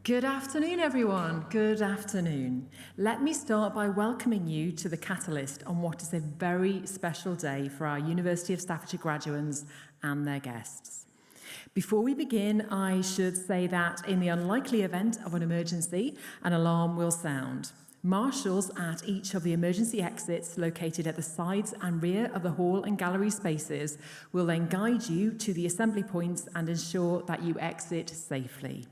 Good afternoon, everyone. Good afternoon. Let me start by welcoming you to the Catalyst on what is a very special day for our University of Staffordshire graduates and their guests. Before we begin, I should say that in the unlikely event of an emergency, an alarm will sound. Marshals at each of the emergency exits located at the sides and rear of the hall and gallery spaces will then guide you to the assembly points and ensure that you exit safely.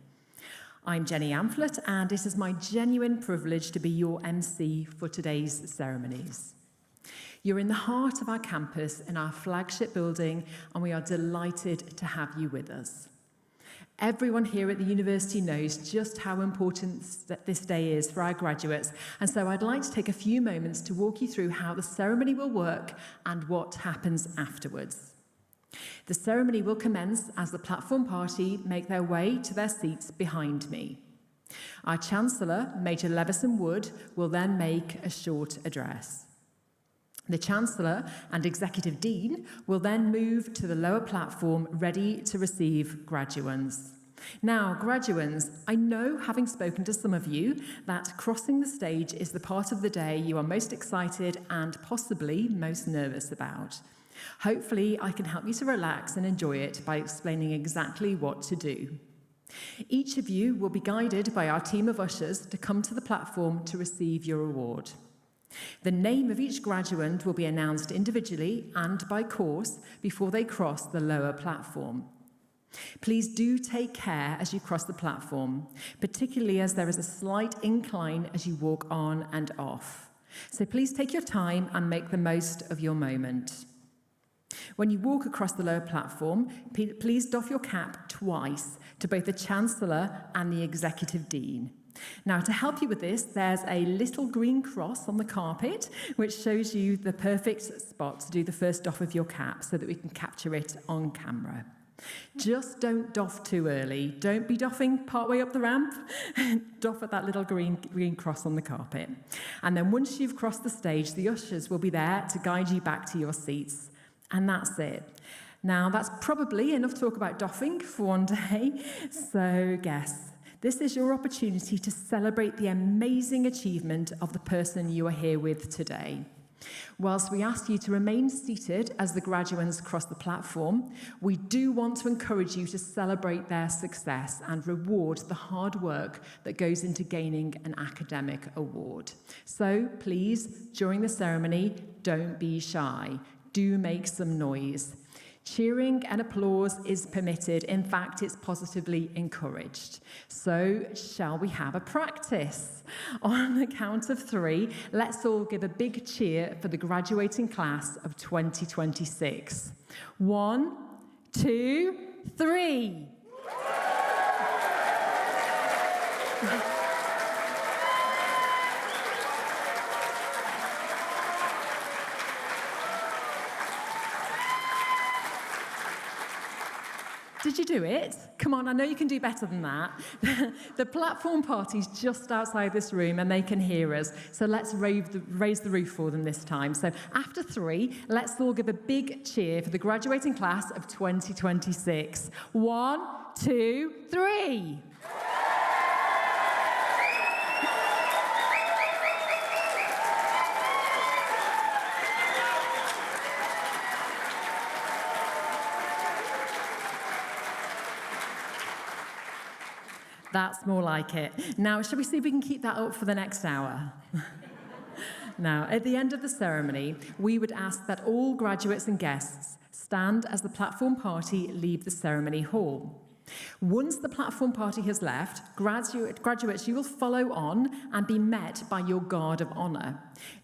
I'm Jenny Amphlett, and it is my genuine privilege to be your MC for today's ceremonies. You're in the heart of our campus in our flagship building, and we are delighted to have you with us. Everyone here at the university knows just how important this day is for our graduates, and so I'd like to take a few moments to walk you through how the ceremony will work and what happens afterwards. The ceremony will commence as the platform party make their way to their seats behind me. Our Chancellor, Major Levison Wood, will then make a short address. The Chancellor and Executive Dean will then move to the lower platform ready to receive graduands. Now, graduands, I know, having spoken to some of you, that crossing the stage is the part of the day you are most excited and possibly most nervous about. Hopefully, I can help you to relax and enjoy it by explaining exactly what to do. Each of you will be guided by our team of ushers to come to the platform to receive your award. The name of each graduand will be announced individually and by course before they cross the lower platform. Please do take care as you cross the platform, particularly as there is a slight incline as you walk on and off. So please take your time and make the most of your moment. When you walk across the lower platform, please doff your cap twice to both the Chancellor and the Executive Dean. Now, to help you with this, there's a little green cross on the carpet, which shows you the perfect spot to do the first doff of your cap so that we can capture it on camera. Just don't doff too early. Don't be doffing partway up the ramp. Doff at that little green cross on the carpet. And then once you've crossed the stage, the ushers will be there to guide you back to your seats. And that's it. Now, that's probably enough talk about doffing for one day. So, guests, this is your opportunity to celebrate the amazing achievement of the person you are here with today. Whilst we ask you to remain seated as the graduands cross the platform, we do want to encourage you to celebrate their success and reward the hard work that goes into gaining an academic award. So, please, during the ceremony, don't be shy. Do make some noise. Cheering and applause is permitted. In fact, it's positively encouraged. So, shall we have a practice? On the count of 3, let's all give a big cheer for the graduating class of 2026. 1, 2, 3. Did you do it? Come on, I know you can do better than that. The platform party's just outside this room and they can hear us. So let's raise the roof for them this time. So after 3, let's all give a big cheer for the graduating class of 2026. 1, 2, 3. That's more like it. Now, shall we see if we can keep that up for the next hour? Now, at the end of the ceremony, we would ask that all graduates and guests stand as the platform party leave the ceremony hall. Once the platform party has left, graduates, you will follow on and be met by your guard of honour.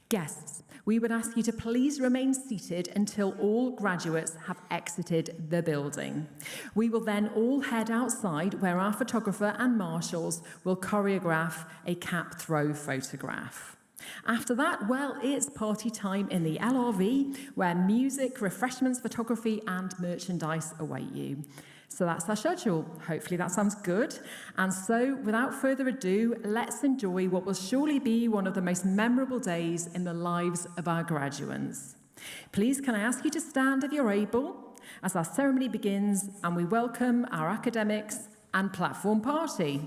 Guests, we would ask you to please remain seated until all graduates have exited the building. We will then all head outside where our photographer and marshals will choreograph a cap throw photograph. After that, well, it's party time in the LRV where music, refreshments, photography and merchandise await you. So that's our schedule. Hopefully that sounds good. And so, without further ado, let's enjoy what will surely be one of the most memorable days in the lives of our graduates. Please, can I ask you to stand if you're able as our ceremony begins and we welcome our academics and platform party.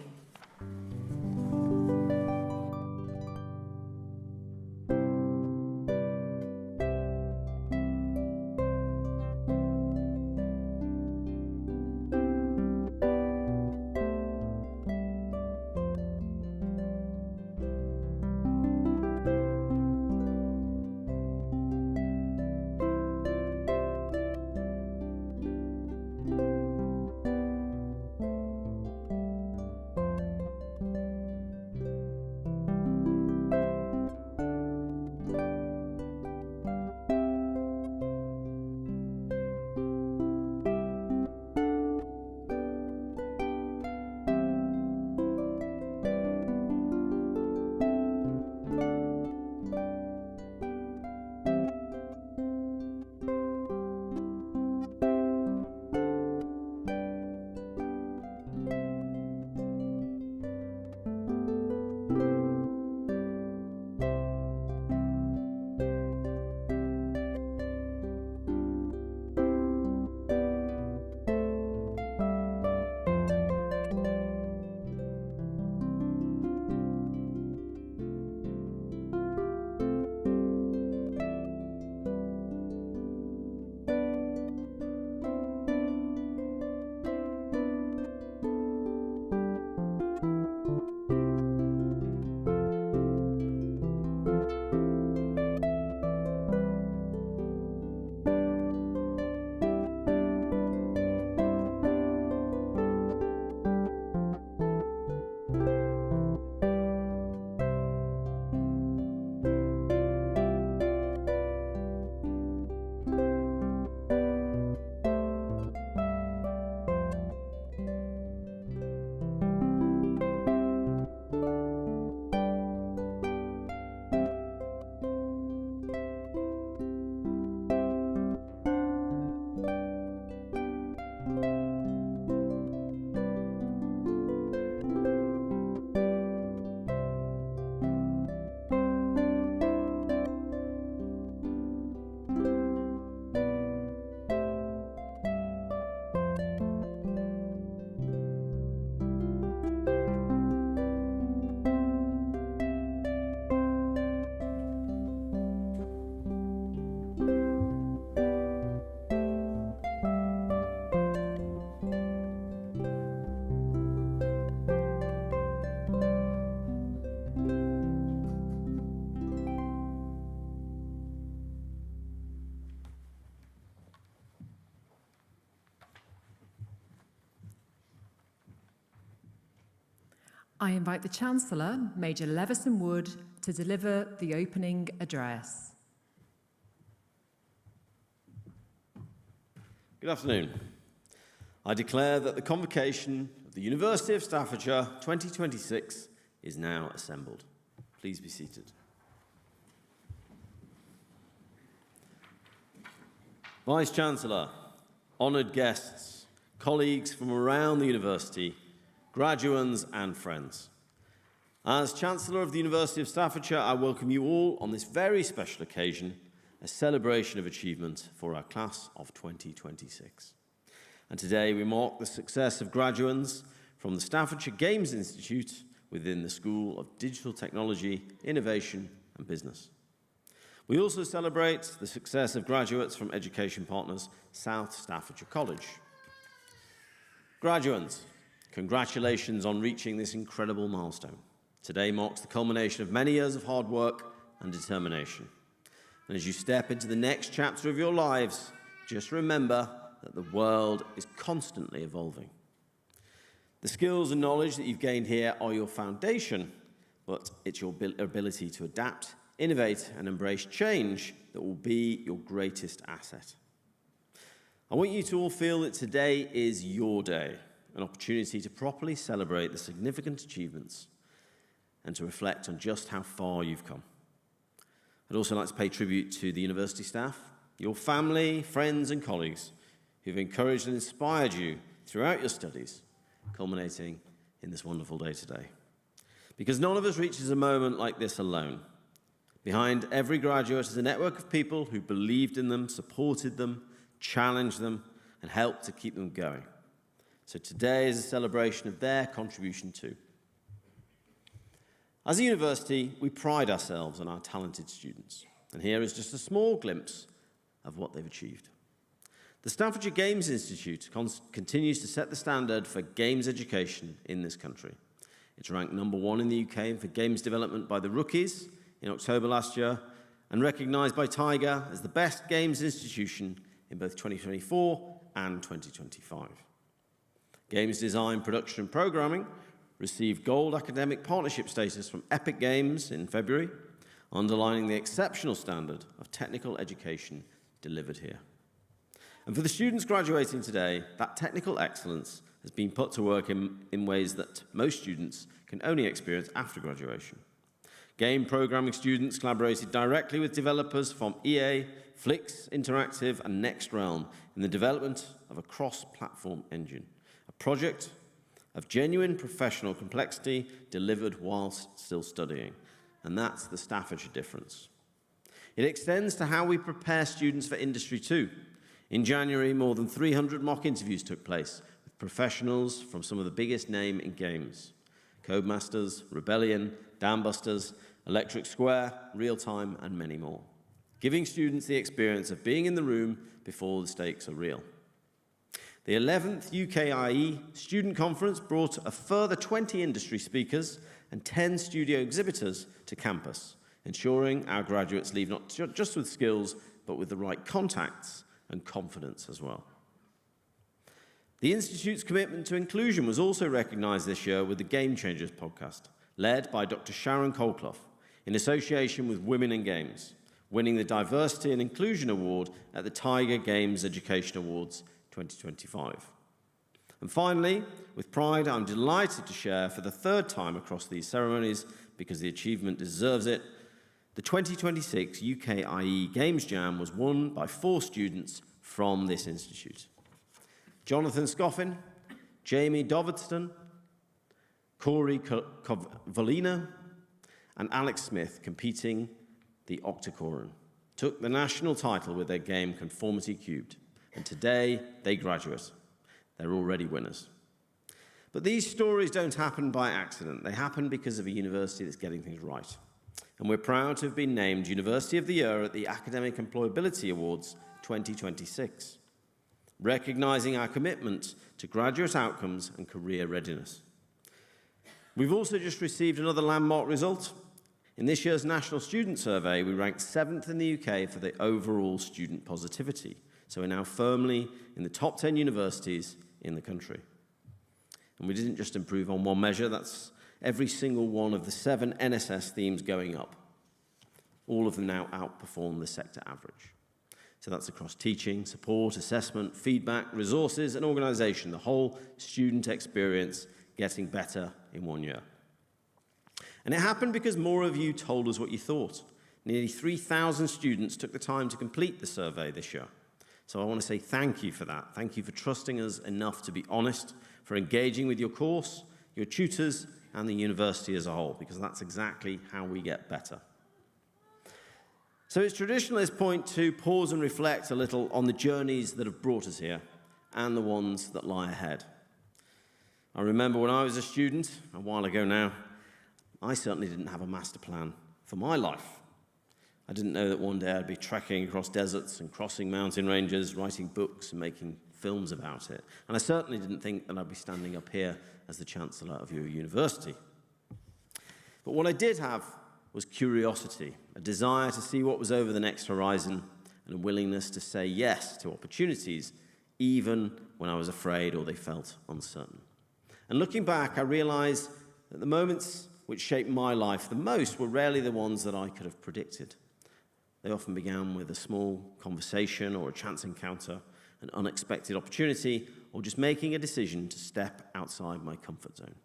I invite the Chancellor, Major Leveson Wood, to deliver the opening address. Good afternoon. I declare that the convocation of the University of Staffordshire 2026 is now assembled. Please be seated. Vice-Chancellor, honoured guests, colleagues from around the university, graduands and friends. As Chancellor of the University of Staffordshire, I welcome you all on this very special occasion, a celebration of achievement for our class of 2026. And today we mark the success of graduands from the Staffordshire Games Institute within the School of Digital Technology, Innovation and Business. We also celebrate the success of graduates from education partners South Staffordshire College. Graduates, congratulations on reaching this incredible milestone. Today marks the culmination of many years of hard work and determination. And as you step into the next chapter of your lives, just remember that the world is constantly evolving. The skills and knowledge that you've gained here are your foundation, but it's your ability to adapt, innovate and embrace change that will be your greatest asset. I want you to all feel that today is your day, an opportunity to properly celebrate the significant achievements and to reflect on just how far you've come. I'd also like to pay tribute to the university staff, your family, friends and colleagues who've encouraged and inspired you throughout your studies, culminating in this wonderful day today. Because none of us reaches a moment like this alone. Behind every graduate is a network of people who believed in them, supported them, challenged them, and helped to keep them going. So today is a celebration of their contribution too. As a university, we pride ourselves on our talented students, and here is just a small glimpse of what they've achieved. The Staffordshire Games Institute continues to set the standard for games education in this country. It's ranked #1 in the UK for games development by the Rookies in October last year, and recognised by Tiger as the best games institution in both 2024 and 2025. Games design, production and programming received Gold Academic Partnership status from Epic Games in February, underlining the exceptional standard of technical education delivered here. And for the students graduating today, that technical excellence has been put to work in ways that most students can only experience after graduation. Game programming students collaborated directly with developers from EA, Flix Interactive and NextRealm in the development of a cross-platform engine, a project of genuine professional complexity delivered whilst still studying. And that's the Staffordshire difference. It extends to how we prepare students for industry too. In January, more than 300 mock interviews took place with professionals from some of the biggest names in games: Codemasters, Rebellion, Dambusters, Electric Square, Real-Time, and many more, giving students the experience of being in the room before the stakes are real. The 11th UKIE Student Conference brought a further 20 industry speakers and 10 studio exhibitors to campus, ensuring our graduates leave not just with skills, but with the right contacts and confidence as well. The Institute's commitment to inclusion was also recognised this year with the Game Changers podcast, led by Dr. Sharon Colclough, in association with Women in Games, winning the Diversity and Inclusion Award at the Tiger Games Education Awards 2025. And finally, with pride, I'm delighted to share for the third time across these ceremonies, because the achievement deserves it, the 2026 UKIE Games Jam was won by 4 students from this institute. Jonathan Scoffin, Jamie Doverston, Corey Covolina, and Alex Smith, competing the Octocoron, took the national title with their game Conformity Cubed, and today they graduate. They're already winners. But these stories don't happen by accident. They happen because of a university that's getting things right. And we're proud to have been named University of the Year at the Academic Employability Awards 2026, recognising our commitment to graduate outcomes and career readiness. We've also just received another landmark result. In this year's National Student Survey, we ranked 7th in the UK for the overall student positivity. So we're now firmly in the top 10 universities in the country. And we didn't just improve on one measure, that's every single one of the 7 NSS themes going up. All of them now outperform the sector average. So that's across teaching, support, assessment, feedback, resources, and organisation, the whole student experience getting better in 1 year. And it happened because more of you told us what you thought. Nearly 3,000 students took the time to complete the survey this year. So I want to say thank you for that. Thank you for trusting us enough to be honest, for engaging with your course, your tutors, and the university as a whole, because that's exactly how we get better. So it's traditional at this point to pause and reflect a little on the journeys that have brought us here and the ones that lie ahead. I remember when I was a student, a while ago now, I certainly didn't have a master plan for my life. I didn't know that one day I'd be trekking across deserts and crossing mountain ranges, writing books and making films about it. And I certainly didn't think that I'd be standing up here as the Chancellor of your university. But what I did have was curiosity, a desire to see what was over the next horizon, and a willingness to say yes to opportunities, even when I was afraid or they felt uncertain. And looking back, I realized that the moments which shaped my life the most were rarely the ones that I could have predicted. They often began with a small conversation or a chance encounter, an unexpected opportunity, or just making a decision to step outside my comfort zone.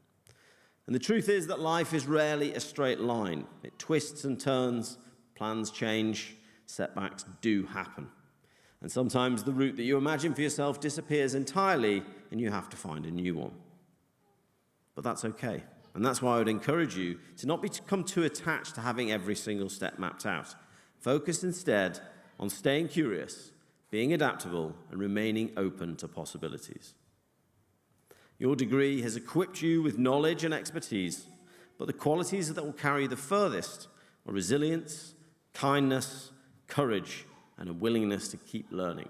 And the truth is that life is rarely a straight line. It twists and turns, plans change, setbacks do happen. And sometimes the route that you imagine for yourself disappears entirely and you have to find a new one. But that's okay. And that's why I would encourage you to not become too attached to having every single step mapped out. Focus instead on staying curious, being adaptable, and remaining open to possibilities. Your degree has equipped you with knowledge and expertise, but the qualities that will carry you the furthest are resilience, kindness, courage, and a willingness to keep learning.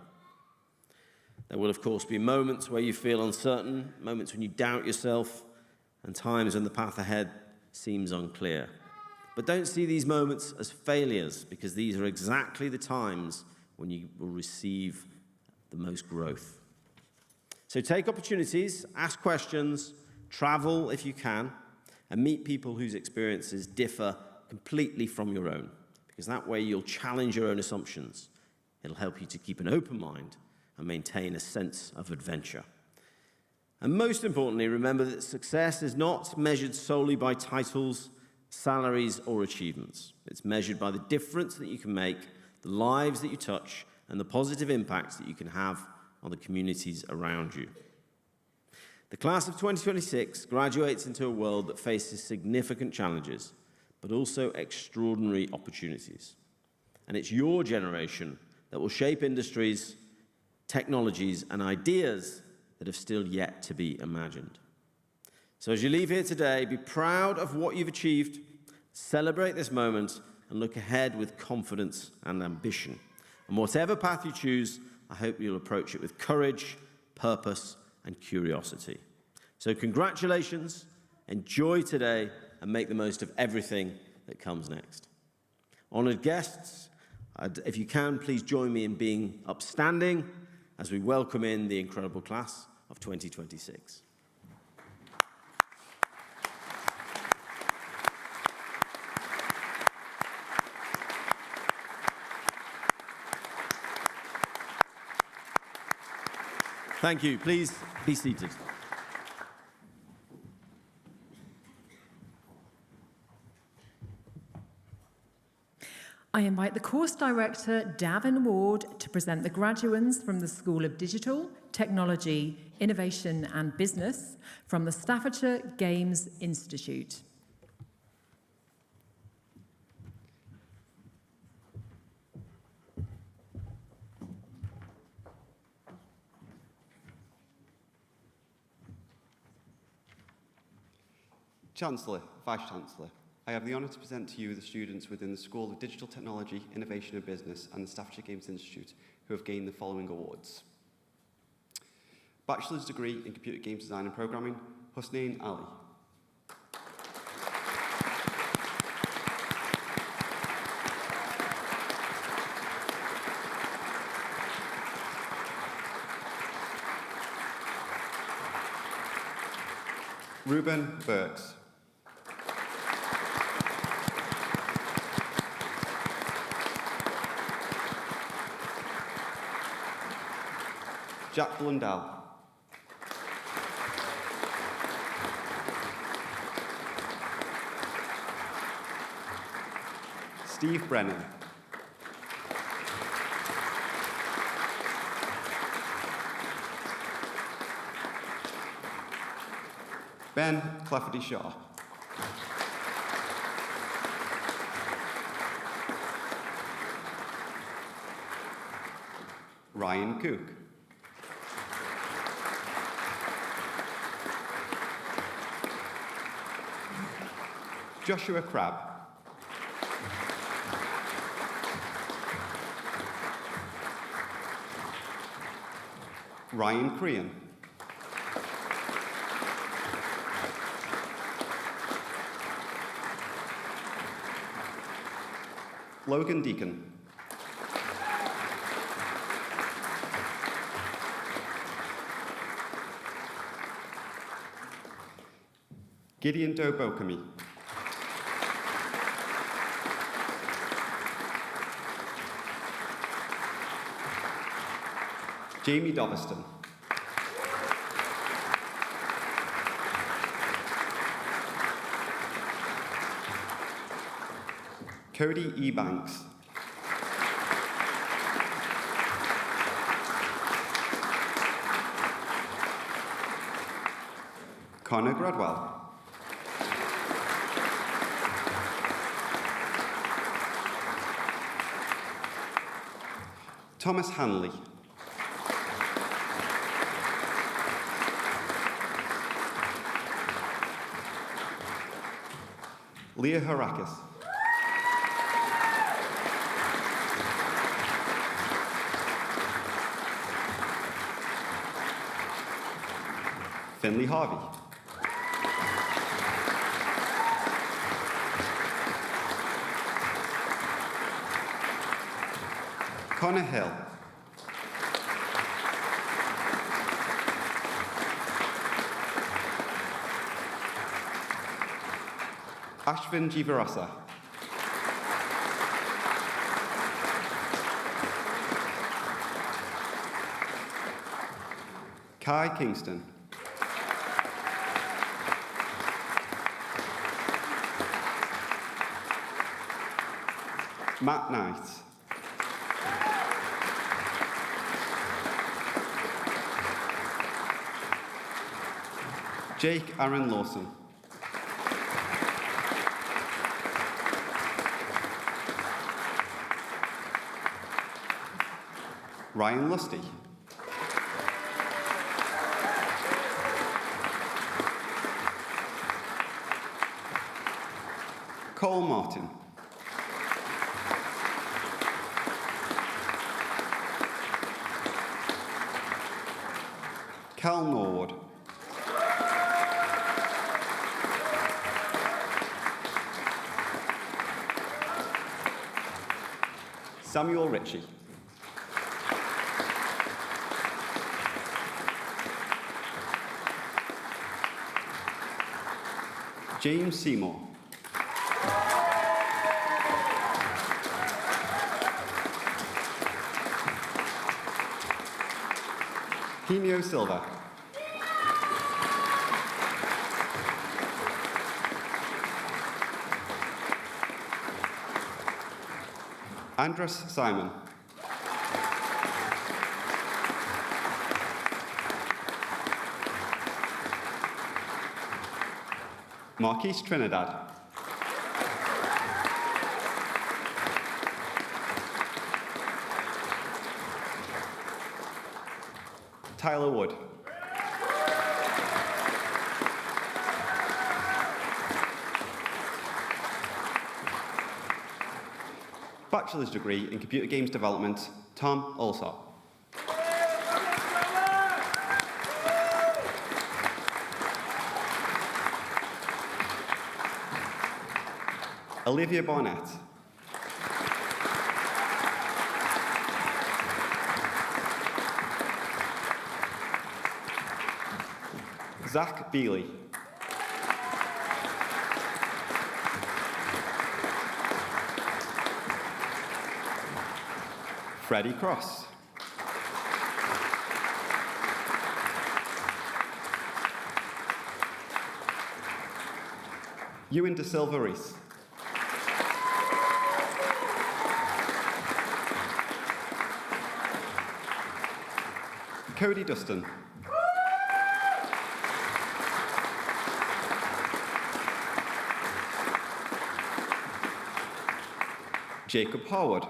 There will, of course, be moments where you feel uncertain, moments when you doubt yourself, and times when the path ahead seems unclear. But don't see these moments as failures, because these are exactly the times when you will receive the most growth. So take opportunities, ask questions, travel if you can, and meet people whose experiences differ completely from your own, because that way you'll challenge your own assumptions. It'll help you to keep an open mind and maintain a sense of adventure. And most importantly, remember that success is not measured solely by titles, salaries, or achievements. It's measured by the difference that you can make, the lives that you touch, and the positive impacts that you can have on the communities around you. The class of 2026 graduates into a world that faces significant challenges, but also extraordinary opportunities. And it's your generation that will shape industries, technologies, and ideas that have still yet to be imagined. So as you leave here today, be proud of what you've achieved, celebrate this moment, and look ahead with confidence and ambition. And whatever path you choose, I hope you'll approach it with courage, purpose, and curiosity. So congratulations, enjoy today, and make the most of everything that comes next. Honoured guests, if you can, please join me in being upstanding as we welcome in the incredible class of 2026. Thank you. Please be seated. I invite the course director, Davin Ward, to present the graduates from the School of Digital, Technology, Innovation and Business from the Staffordshire Games Institute. Chancellor, Vice-Chancellor, I have the honour to present to you the students within the School of Digital Technology, Innovation and Business and the Staffordshire Games Institute who have gained the following awards. Bachelor's degree in Computer Games Design and Programming, Husnain Ali. Ruben Burks. Jack Blundell. Steve Brennan. Ben Clafferty Shaw. Ryan Cook. Joshua Crabb. Ryan Crean. Logan Deacon. Gideon Dobokami. Jamie Doverston. Cody E. Banks. Connor Gradwell. Thomas Hanley. Leah Harakis. Finley Harvey. Connor Hill. Ashvin Jivarasa. Kai Kingston. Matt Knight. Jake Aaron Lawson. Ryan Lusty. Cole Martin. Cal Norwood. Samuel Ritchie. James Seymour. Henio Silva. Andres Simon. Marquise Trinidad. Tyler Wood. Bachelor's degree in computer games development, Tom Alsop. Olivia Barnett. Zach Bealey. Freddie Cross. Ewan De Silva Rees. Cody Dustin. Jacob Harwood.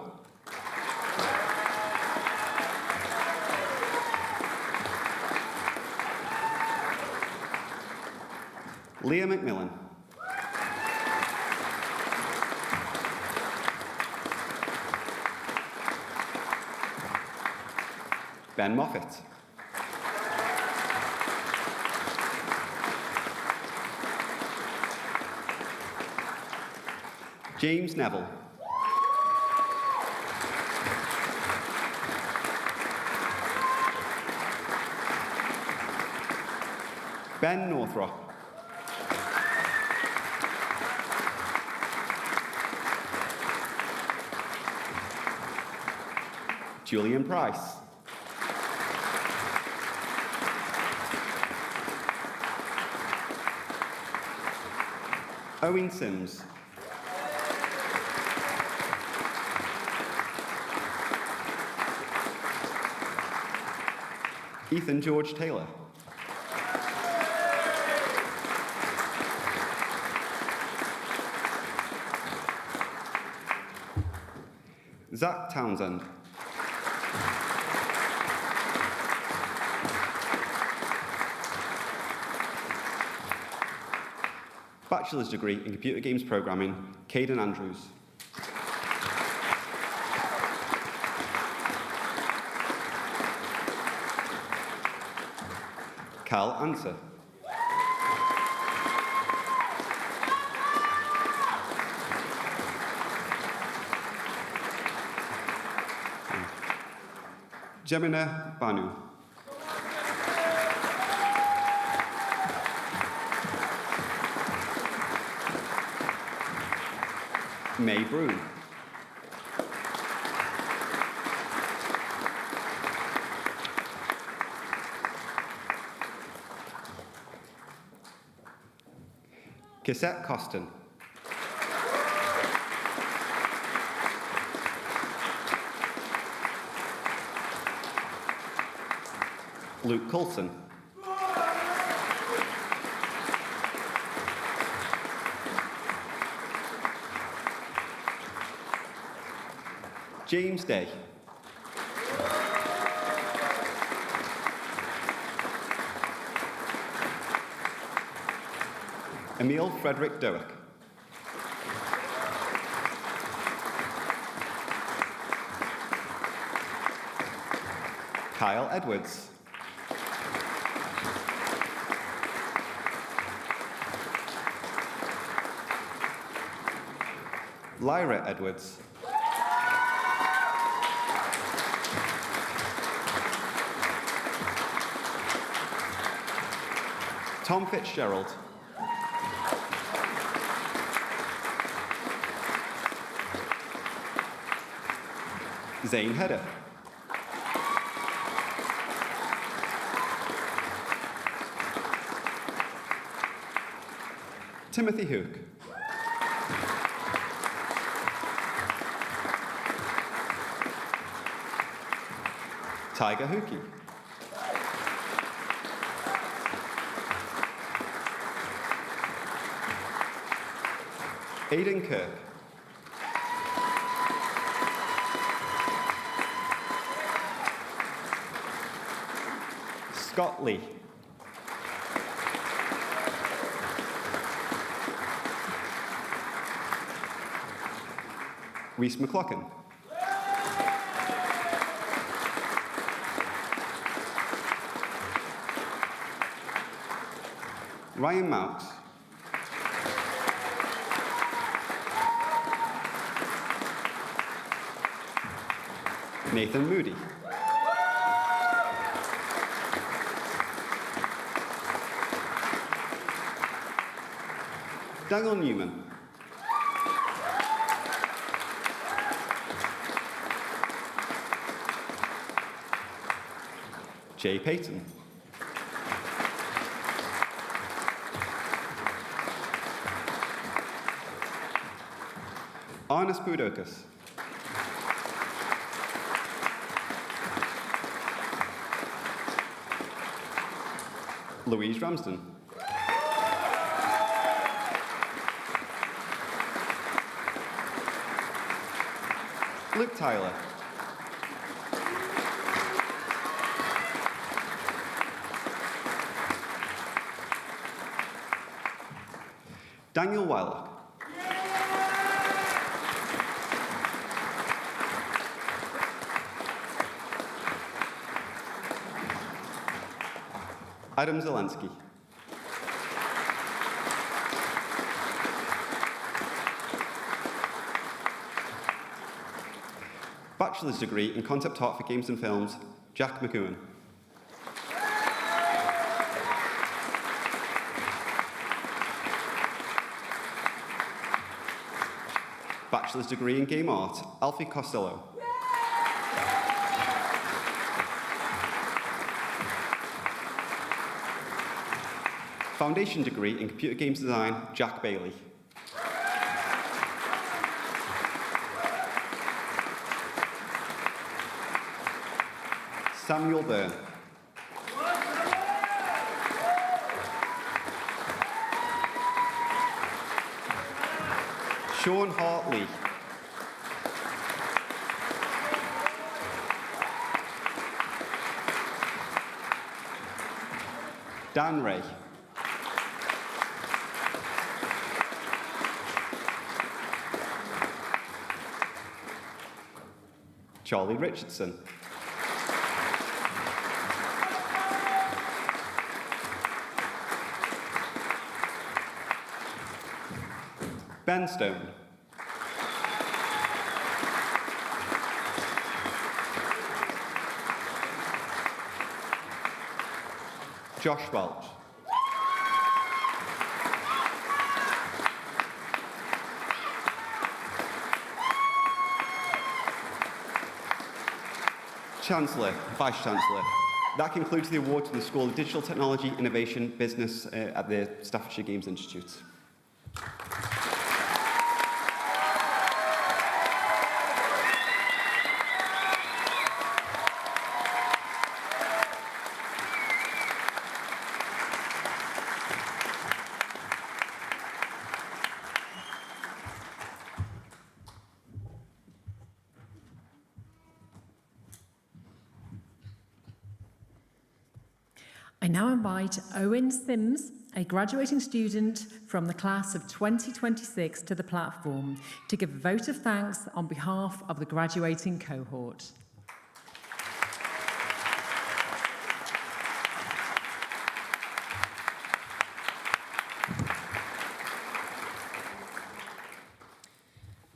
Leah McMillan. Ben Moffat. James Neville. Ben Northrop. Julian Price. Owen Sims. Ethan George Taylor. Zach Townsend. Bachelor's degree in Computer Games Programming, Caden Andrews. Cal Anser. Jemina Banu. May Broom. Cassette Coston. Luke Coulson. James Day. Emil Frederick Dowick. Kyle Edwards. Lyra Edwards. Tom Fitzgerald. Zane Hedder. Timothy Hook. Tiger Hookie. Aidan Kirk. Scott Lee. Reese McLaughlin. Ryan Mount. Nathan Moody. Daniel Newman. Jay Payton. Arnas Boudoukas. Louise Ramsden. Luke Tyler. Daniel Wylock. Adam Zelensky. Bachelor's degree in Concept Art for Games and Films, Jack McEwen. Bachelor's degree in Game Art, Alfie Costello. Foundation degree in Computer Games Design, Jack Bailey. Samuel Byrne. Sean Hartley. Dan Ray. Charlie Richardson. Ben Stone. Josh Welch. Chancellor, Vice-Chancellor. That concludes the award to the School of Digital Technology, Innovation, Business at the Staffordshire Games Institute. I now invite Owen Sims, a graduating student from the class of 2026, to the platform to give a vote of thanks on behalf of the graduating cohort.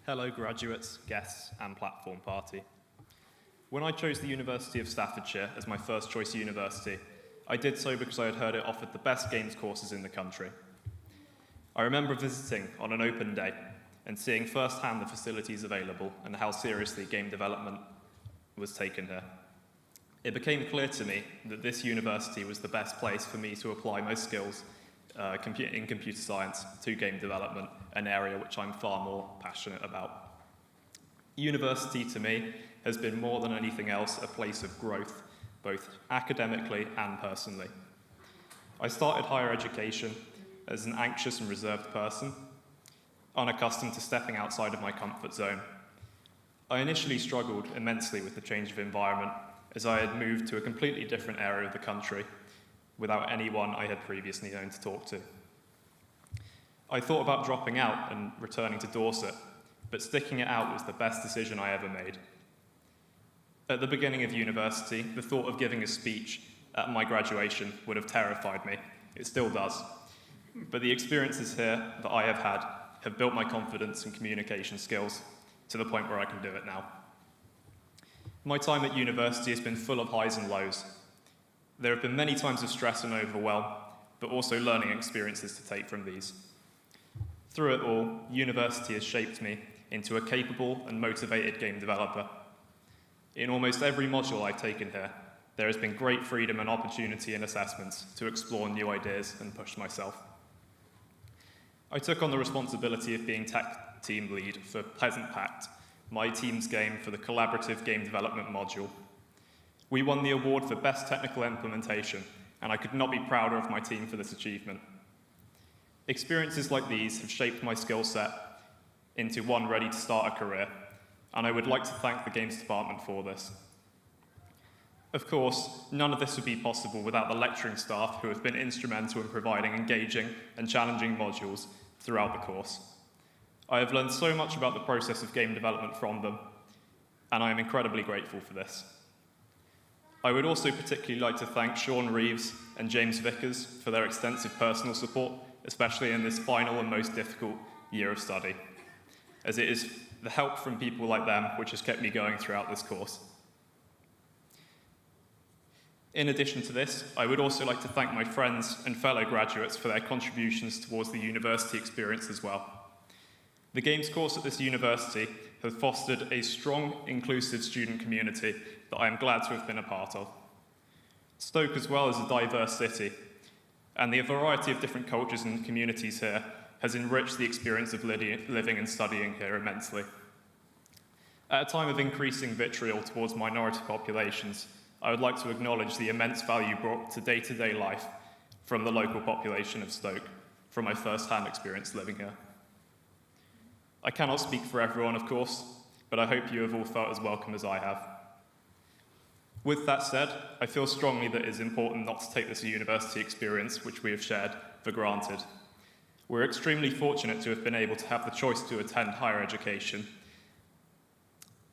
Hello graduates, guests and platform party. When I chose the University of Staffordshire as my first choice university, I did so because I had heard it offered the best games courses in the country. I remember visiting on an open day and seeing firsthand the facilities available and how seriously game development was taken here. It became clear to me that this university was the best place for me to apply my skills in computer science to game development, an area which I'm far more passionate about. University to me has been more than anything else a place of growth, both academically and personally. I started higher education as an anxious and reserved person, unaccustomed to stepping outside of my comfort zone. I initially struggled immensely with the change of environment as I had moved to a completely different area of the country without anyone I had previously known to talk to. I thought about dropping out and returning to Dorset, but sticking it out was the best decision I ever made. At the beginning of university, the thought of giving a speech at my graduation would have terrified me. It still does. But the experiences here that I have had have built my confidence and communication skills to the point where I can do it now. My time at university has been full of highs and lows. There have been many times of stress and overwhelm, but also learning experiences to take from these. Through it all, university has shaped me into a capable and motivated game developer. In almost every module I've taken here, there has been great freedom and opportunity in assessments to explore new ideas and push myself. I took on the responsibility of being tech team lead for Pleasant Pact, my team's game for the collaborative game development module. We won the award for Best Technical Implementation, and I could not be prouder of my team for this achievement. Experiences like these have shaped my skill set into one ready to start a career, and I would like to thank the Games Department for this. Of course, none of this would be possible without the lecturing staff who have been instrumental in providing engaging and challenging modules throughout the course. I have learned so much about the process of game development from them, and I am incredibly grateful for this. I would also particularly like to thank Sean Reeves and James Vickers for their extensive personal support, especially in this final and most difficult year of study, as it is the help from people like them which has kept me going throughout this course. In addition to this, I would also like to thank my friends and fellow graduates for their contributions towards the university experience as well. The Games course at this university has fostered a strong, inclusive student community that I am glad to have been a part of. Stoke as well is a diverse city, and the variety of different cultures and communities here has enriched the experience of living and studying here immensely. At a time of increasing vitriol towards minority populations, I would like to acknowledge the immense value brought to day-to-day life from the local population of Stoke, from my first-hand experience living here. I cannot speak for everyone, of course, but I hope you have all felt as welcome as I have. With that said, I feel strongly that it is important not to take this university experience, which we have shared, for granted. We're extremely fortunate to have been able to have the choice to attend higher education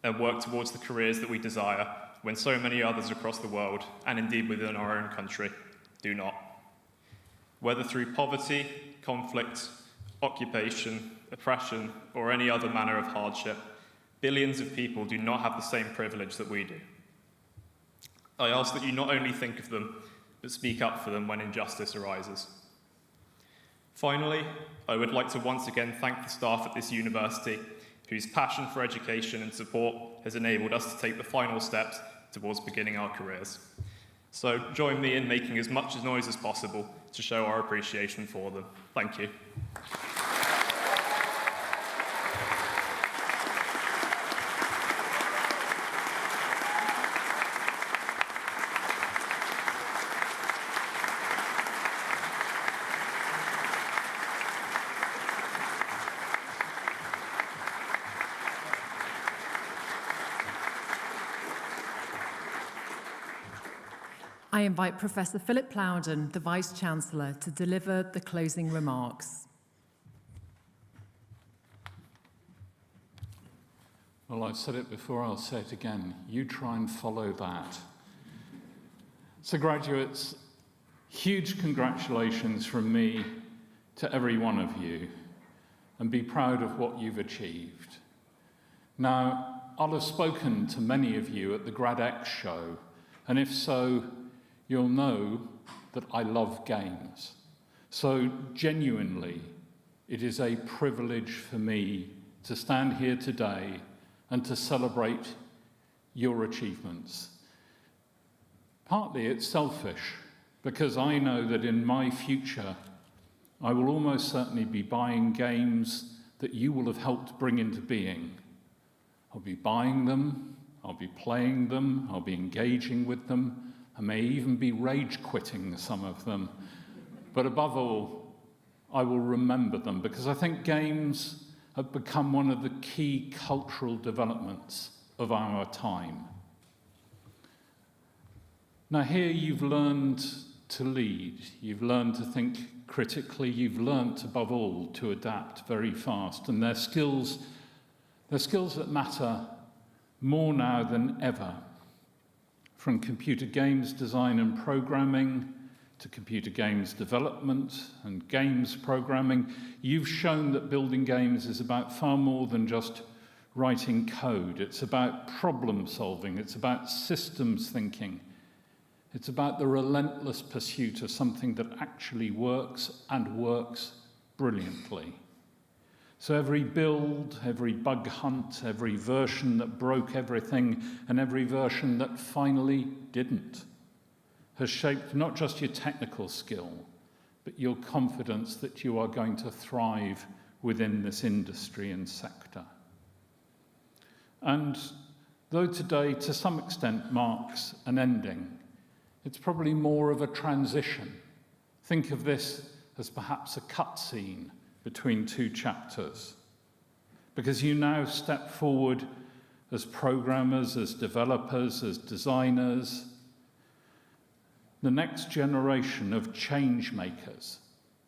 and work towards the careers that we desire, when so many others across the world, and indeed within our own country, do not. Whether through poverty, conflict, occupation, oppression, or any other manner of hardship, billions of people do not have the same privilege that we do. I ask that you not only think of them, but speak up for them when injustice arises. Finally, I would like to once again thank the staff at this university, whose passion for education and support has enabled us to take the final steps towards beginning our careers. So join me in making as much noise as possible to show our appreciation for them. Thank you. I invite Professor Philip Plowden, the Vice-Chancellor, to deliver the closing remarks. Well, I've said it before, I'll say it again. You try and follow that. So graduates, huge congratulations from me to every one of you, and be proud of what you've achieved. Now, I'll have spoken to many of you at the GradX show, and if so, you'll know that I love games. So genuinely, it is a privilege for me to stand here today and to celebrate your achievements. Partly it's selfish, because I know that in my future, I will almost certainly be buying games that you will have helped bring into being. I'll be buying them, I'll be playing them, I'll be engaging with them, I may even be rage-quitting some of them. But above all, I will remember them, because I think games have become one of the key cultural developments of our time. Now here you've learned to lead, you've learned to think critically, you've learned above all to adapt very fast, and they're skills that matter more now than ever. From computer games design and programming to computer games development and games programming, you've shown that building games is about far more than just writing code. It's about problem solving, it's about systems thinking. It's about the relentless pursuit of something that actually works and works brilliantly. So every build, every bug hunt, every version that broke everything, and every version that finally didn't, has shaped not just your technical skill, but your confidence that you are going to thrive within this industry and sector. And though today, to some extent, marks an ending, it's probably more of a transition. Think of this as perhaps a cutscene between two chapters, because you now step forward as programmers, as developers, as designers, the next generation of change makers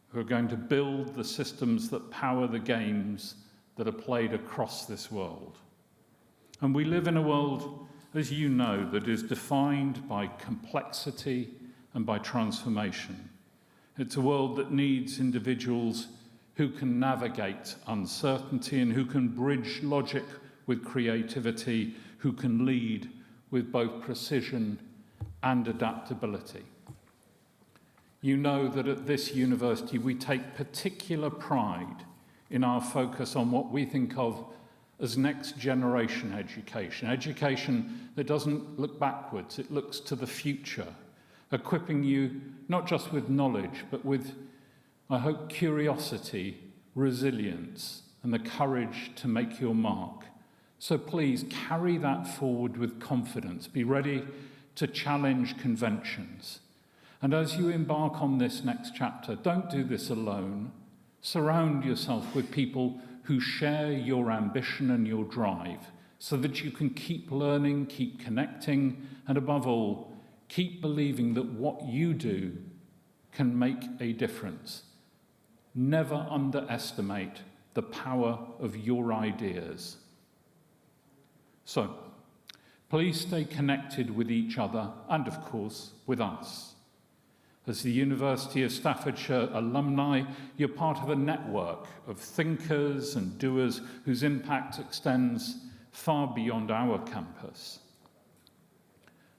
who are going to build the systems that power the games that are played across this world. And we live in a world, as you know, that is defined by complexity and by transformation. It's a world that needs individuals who can navigate uncertainty and who can bridge logic with creativity, who can lead with both precision and adaptability. You know that at this university we take particular pride in our focus on what we think of as next generation education, education that doesn't look backwards, it looks to the future, equipping you not just with knowledge, but with, I hope, curiosity, resilience, and the courage to make your mark. So please carry that forward with confidence. Be ready to challenge conventions. And as you embark on this next chapter, don't do this alone. Surround yourself with people who share your ambition and your drive so that you can keep learning, keep connecting, and above all, keep believing that what you do can make a difference. Never underestimate the power of your ideas. So, please stay connected with each other and, of course, with us. As the University of Staffordshire alumni, you're part of a network of thinkers and doers whose impact extends far beyond our campus.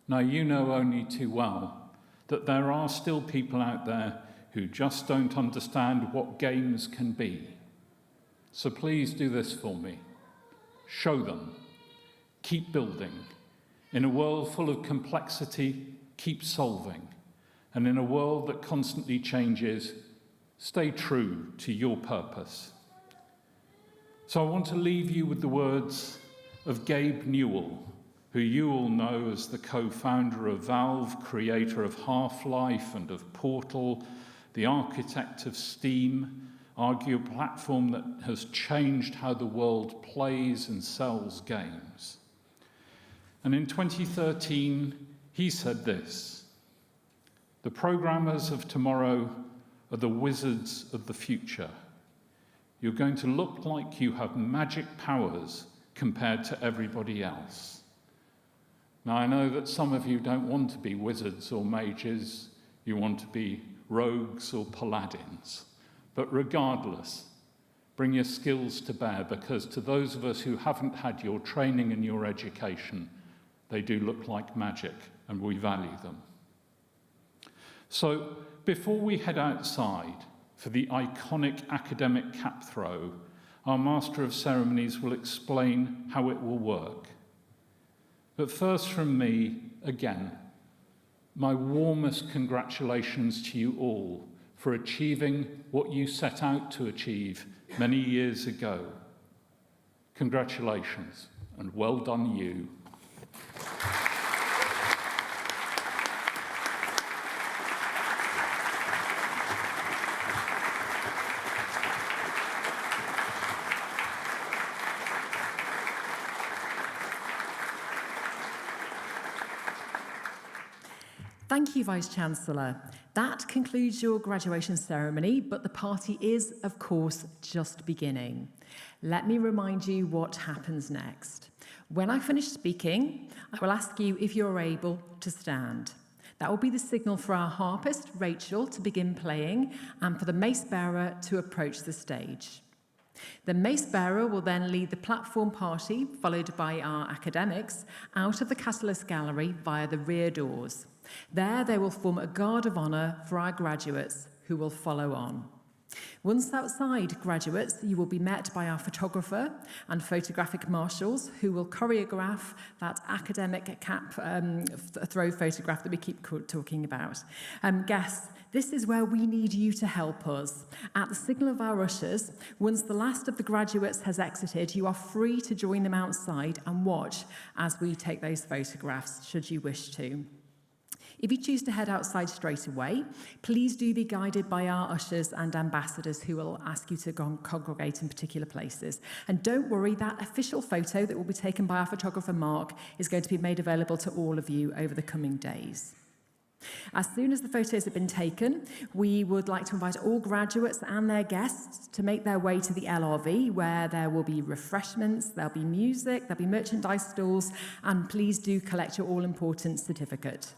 Now, you know only too well that there are still people out there who just don't understand what games can be. So please do this for me. Show them. Keep building. In a world full of complexity, keep solving. And in a world that constantly changes, stay true to your purpose. So I want to leave you with the words of Gabe Newell, who you all know as the co-founder of Valve, creator of Half-Life and of Portal, the architect of Steam, argue a platform that has changed how the world plays and sells games. And in 2013, he said this: "The programmers of tomorrow are the wizards of the future. You're going to look like you have magic powers compared to everybody else." Now, I know that some of you don't want to be wizards or mages, you want to be rogues or paladins. But regardless, bring your skills to bear, because to those of us who haven't had your training and your education, they do look like magic, and we value them. So, before we head outside for the iconic academic cap throw, our Master of Ceremonies will explain how it will work. But first from me, again, my warmest congratulations to you all for achieving what you set out to achieve many years ago. Congratulations, and well done you. Thank you, Vice-Chancellor. That concludes your graduation ceremony, but the party is, of course, just beginning. Let me remind you what happens next. When I finish speaking, I will ask you if you're able to stand. That will be the signal for our harpist, Rachel, to begin playing and for the mace bearer to approach the stage. The mace bearer will then lead the platform party, followed by our academics, out of the Catalyst Gallery via the rear doors. There, they will form a guard of honour for our graduates, who will follow on. Once outside, graduates, you will be met by our photographer and photographic marshals, who will choreograph that academic cap throw photograph that we keep talking about. Guests, this is where we need you to help us. At the signal of our ushers, once the last of the graduates has exited, you are free to join them outside and watch as we take those photographs, should you wish to. If you choose to head outside straight away, please do be guided by our ushers and ambassadors who will ask you to congregate in particular places. And don't worry, that official photo that will be taken by our photographer Mark is going to be made available to all of you over the coming days. As soon as the photos have been taken, we would like to invite all graduates and their guests to make their way to the LRV, where there will be refreshments, there'll be music, there'll be merchandise stalls, and please do collect your all-important certificate.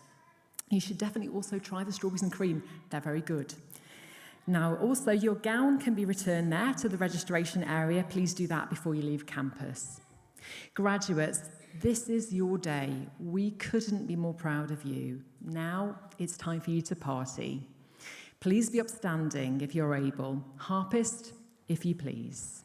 You should definitely also try the strawberries and cream. They're very good. Now, also, your gown can be returned there to the registration area. Please do that before you leave campus. Graduates, this is your day. We couldn't be more proud of you. Now it's time for you to party. Please be upstanding if you're able. Harpist, if you please.